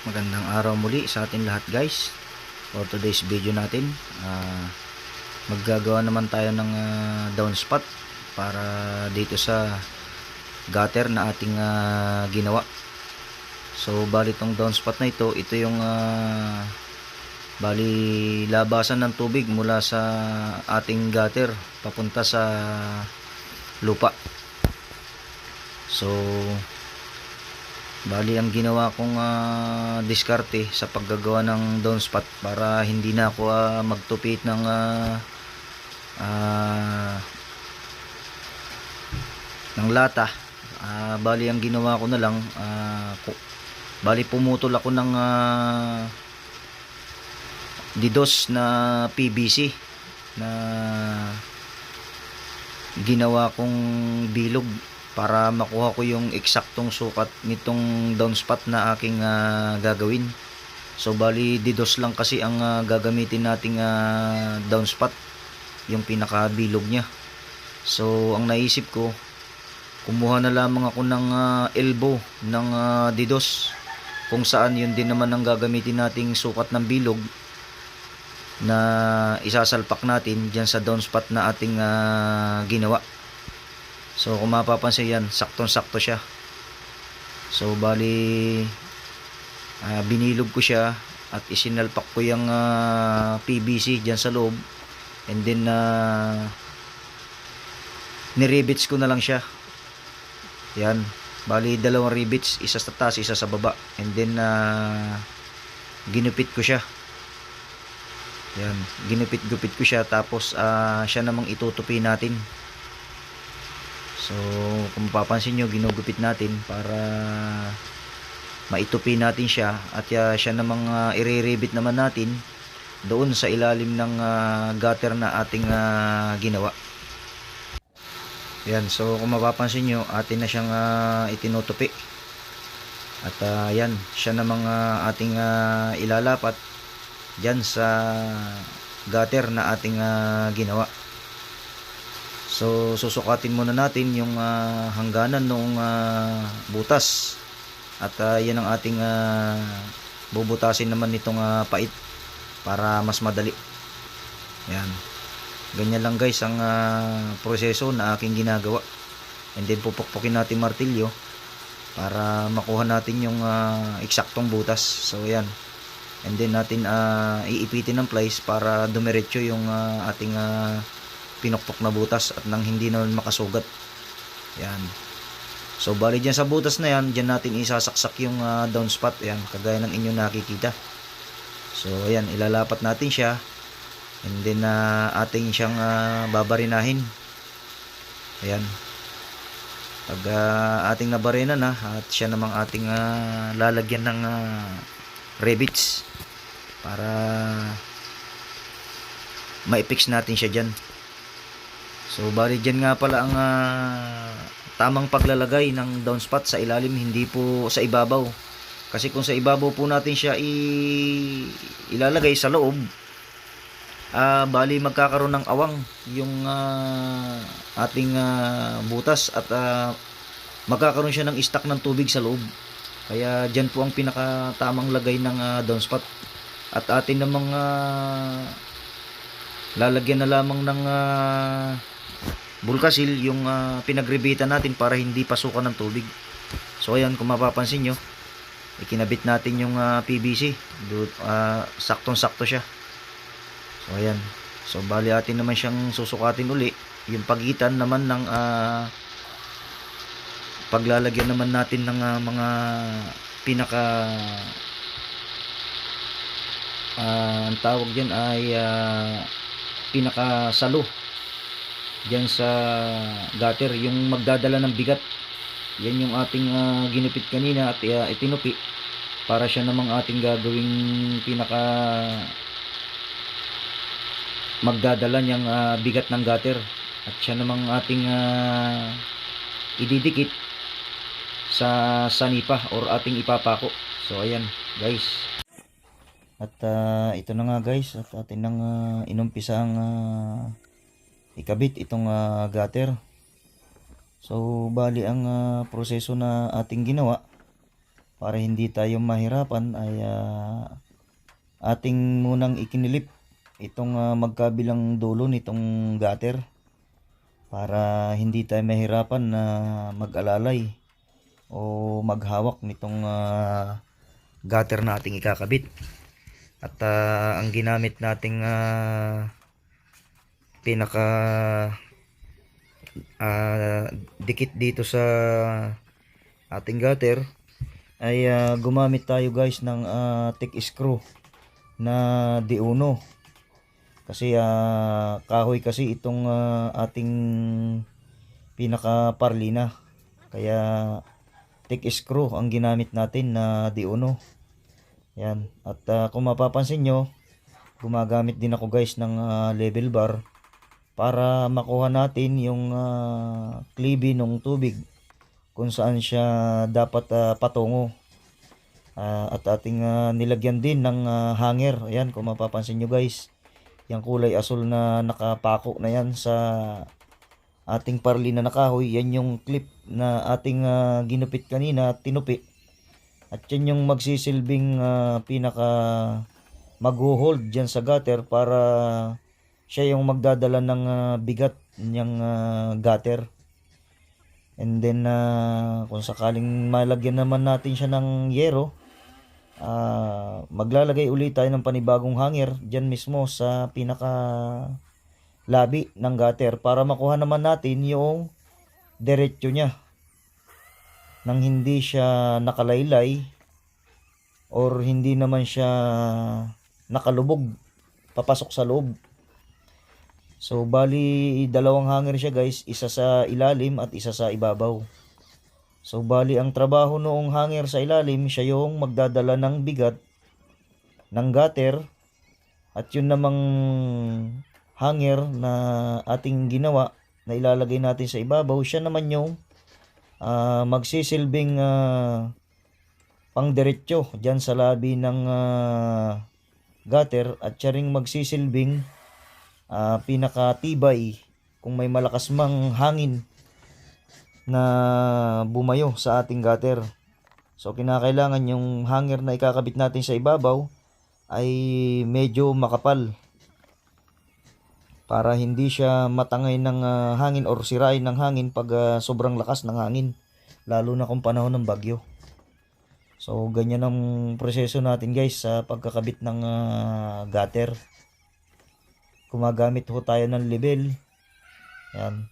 Magandang araw muli sa atin lahat guys. For today's video natin, maggagawa naman tayo ng downspout para dito sa gutter na ating ginawa. So bali itong downspout na ito yung bali labasan ng tubig mula sa ating gutter papunta sa lupa. So bali ang ginawa kong diskarte sa paggagawa ng downspout para hindi na ako magtupit ng lata. Bali ang ginawa ko na lang, bali pumutol ako ng didos na PVC na ginawa kong bilog para makuha ko yung eksaktong sukat nitong downspout na aking gagawin. So bali didos lang kasi ang gagamitin nating downspout, yung pinakabilog niya. So ang naisip ko, kumuha na lamang ako ng elbow ng didos, kung saan yun din naman ang gagamitin nating sukat ng bilog na isasalpak natin dyan sa downspout na ating ginawa. So kung mapapansin yan, saktong-sakto siya. So bali binilog ko siya at isinalpak ko yung PVC dyan sa loob, and then niribits ko na lang siya. Yan, bali dalawang rivets, isa sa taas, isa sa baba, and then ginupit ko siya. Yan, ginupit-gupit ko siya, tapos siya namang itutupi natin. So kung mapapansin nyo, ginugupit natin para maitupi natin siya, at siya namang i-rebit naman natin doon sa ilalim ng gutter na ating ginawa. Yan, so kung mapapansin nyo, atin na siyang itinutupi, at yan, siya namang ating ilalapat dyan sa gutter na ating ginawa. So susukatin muna natin yung hangganan ng butas, at yan ang ating bubutasin naman nitong pait para mas madali. Yan, ganyan lang guys ang proseso na aking ginagawa. And then pupukpukin natin martilyo para makuha natin yung eksaktong butas. So yan, and then natin iipitin ng plies para dumiretso yung ating pinukpok na butas at nang hindi naman makasugat. Yan. So bali dyan sa butas na yan, dyan natin isasaksak yung downspout. Yan, kagaya ng inyong nakikita. So ayan, ilalapat natin siya, and then ating siyang babarinahin. Ayan. Pag ating nabarina na, at siya namang ating lalagyan ng rivets para ma-fix natin siya dyan. So bali dyan nga pala ang tamang paglalagay ng downspout, sa ilalim, hindi po sa ibabaw. Kasi kung sa ibabaw po natin siya ilalagay sa loob, bali magkakaroon ng awang yung ating butas, at magkakaroon siya ng stock ng tubig sa loob. Kaya dyan po ang pinakatamang lagay ng downspout. At atin namang lalagyan na lamang ng bulkasil yung pinagrebitan natin para hindi pasukan ng tubig. So ayan, kung mapapansin nyo, ikinabit natin yung PVC, saktong-sakto siya. So ayan, so bali atin naman siyang susukatin uli, yung pagitan naman ng paglalagyan naman natin ng mga pinaka ang tawag dyan ay pinaka salo dyan sa gutter, yung magdadala ng bigat. Yan yung ating ginupit kanina at itinupi, para siya namang ating gagawing pinaka magdadala niyang bigat ng gutter, at siya namang ating ididikit sa sanipa or ating ipapako. So ayan guys, at ito na nga guys, at atin nang inumpisang ikabit itong gutter. So bali ang proseso na ating ginawa, para hindi tayo mahirapan ay ating munang ikinilip itong magkabilang dulo nitong gutter para hindi tayo mahirapan na mag-alalay o maghawak nitong gutter na ating ikakabit. At ang ginamit nating pinaka dikit dito sa ating gutter ay gumamit tayo guys ng thick screw na D1 kasi kahoy kasi itong ating pinaka parlina, kaya thick screw ang ginamit natin na D1. Yan. At kung mapapansin nyo, gumagamit din ako guys ng level bar para makuha natin yung klibi ng tubig kung saan siya dapat patungo. At ating nilagyan din ng hanger. Ayan, kung mapapansin nyo guys, yung kulay asul na nakapako na yan sa ating parlina na kahoy, yan yung clip na ating ginupit kanina at tinupi. At yan yung magsisilbing pinaka mag-hold dyan sa gutter para siya yung magdadala ng bigat niyang gutter. And then kung sakaling malagyan naman natin siya ng yero, maglalagay ulit tayo ng panibagong hanger dyan mismo sa pinaka labi ng gutter para makuha naman natin yung diretso niya nang hindi siya nakalaylay or hindi naman siya nakalubog papasok sa loob. So bali dalawang hanger siya guys, isa sa ilalim at isa sa ibabaw. So bali ang trabaho noong hanger sa ilalim, siya yung magdadala ng bigat ng gutter, at yun namang hanger na ating ginawa na ilalagay natin sa ibabaw, siya naman yung magsisilbing pangdiretso dyan sa labi ng gutter, at siya ring magsisilbing pinakatibay kung may malakas mang hangin na bumayo sa ating gutter. So kinakailangan yung hanger na ikakabit natin sa ibabaw ay medyo makapal para hindi siya matangay ng hangin or sirain ng hangin pag sobrang lakas ng hangin, lalo na kung panahon ng bagyo. So ganyan ang proseso natin guys sa pagkakabit ng gutter. Gumagamit ho tayo ng level. Yan.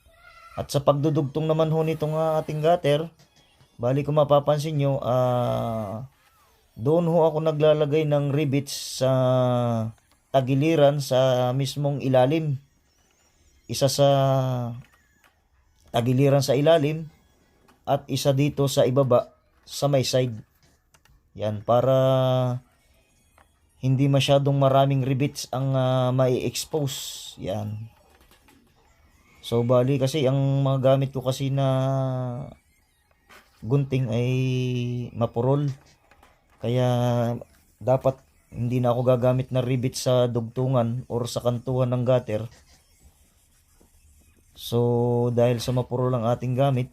At sa pagdudugtong naman ho nitong ating gutter, bali kung mapapansin nyo, doon ho ako naglalagay ng rivets sa tagiliran sa mismong ilalim. Isa sa tagiliran sa ilalim at isa dito sa ibaba sa may side. Yan, para hindi masyadong maraming rivets ang mai-expose. Yan. So bali kasi ang mga gamit ko kasi na gunting ay mapurol, kaya dapat hindi na ako gagamit ng rivet sa dugtungan or sa kantuhan ng gutter. So dahil sa mapurol ang ating gamit,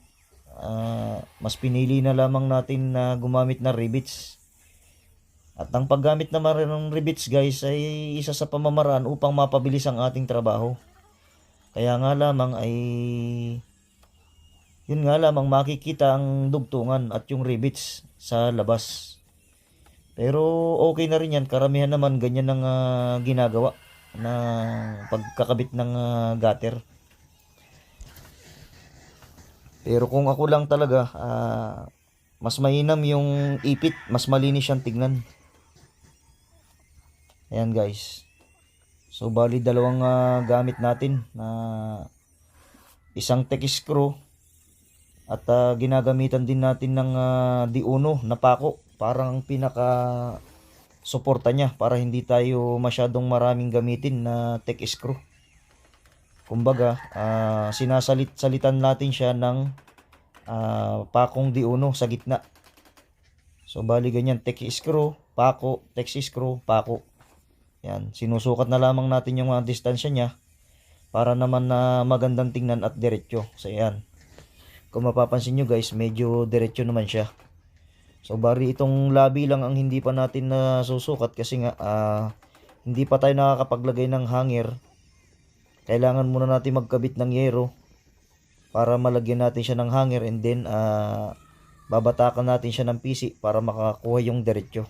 mas pinili na lamang natin na gumamit ng rivets. At ang paggamit naman ng rivets guys ay isa sa pamamaraan upang mapabilis ang ating trabaho. Kaya nga lamang ay yun nga lamang makikita ang dugtungan at yung rivets sa labas. Pero okay na rin yan, karamihan naman ganyan ang ginagawa na pagkakabit ng gutter. Pero kung ako lang talaga, mas mainam yung ipit, mas malinis siyang tignan. Ayan guys. So bali dalawang gamit natin na isang thick screw at ginagamitan din natin ng D1 na pako, parang pinaka suporta niya para hindi tayo masyadong maraming gamitin na thick screw. Kumbaga sinasalit-salitan natin siya ng pakong D1 sa gitna. So bali ganyan, thick screw, pako, thick screw, pako. Yan, sinusukat na lamang natin yung mga distansya niya para naman na magandang tingnan at diretso. So yan, kung mapapansin nyo guys, medyo diretso naman siya. So bari itong labi lang ang hindi pa natin nasusukat kasi nga hindi pa tayo nakakapaglagay ng hanger. Kailangan muna natin magkabit ng yero para malagyan natin siya ng hanger, and then babatakan natin siya ng pisi para makakuha yung diretso.